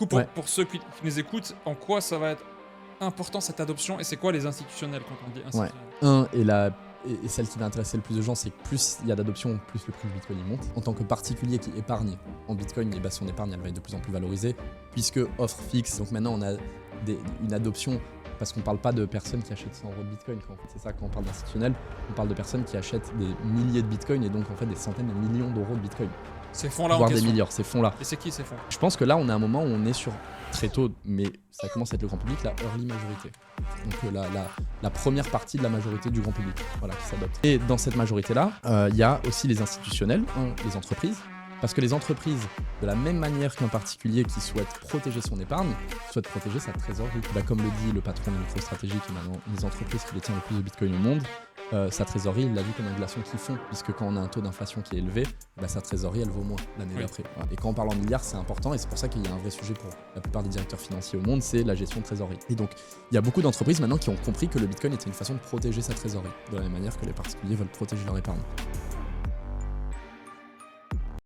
coup, pour ceux qui nous écoutent, en quoi ça va être important cette adoption et c'est quoi les institutionnels quand on dit institutionnels? Et celle qui va intéresser le plus de gens, c'est que plus il y a d'adoption, plus le prix du Bitcoin il monte. En tant que particulier qui épargne en Bitcoin, et son épargne elle va être de plus en plus valorisée, puisque offre fixe. Donc maintenant on a une adoption, parce qu'on parle pas de personnes qui achètent 100 € de Bitcoin. C'est ça, quand on parle d'institutionnel, on parle de personnes qui achètent des milliers de Bitcoin et donc en fait des centaines de millions d'euros de Bitcoin. Ces fonds-là voire des milliards, ces fonds-là. Et c'est qui ces fonds? Je pense que là, on est à un moment où on est sur, très tôt, mais ça commence à être le grand public, la early majorité. Donc la première partie de la majorité du grand public, voilà, qui s'adopte. Et dans cette majorité-là, il y a aussi les institutionnels, les entreprises, parce que les entreprises, de la même manière qu'un particulier qui souhaite protéger son épargne, souhaite protéger sa trésorerie. Comme le dit le patron de MicroStrategy, qui est maintenant une des entreprises qui détient le plus de Bitcoin au monde, sa trésorerie, il l'a vu comme un glaçon qui fond, puisque quand on a un taux d'inflation qui est élevé, sa trésorerie, elle vaut moins l'année d'après. Voilà. Et quand on parle en milliards, c'est important, et c'est pour ça qu'il y a un vrai sujet pour la plupart des directeurs financiers au monde, c'est la gestion de trésorerie. Et donc, il y a beaucoup d'entreprises maintenant qui ont compris que le Bitcoin était une façon de protéger sa trésorerie, de la même manière que les particuliers veulent protéger leur épargne.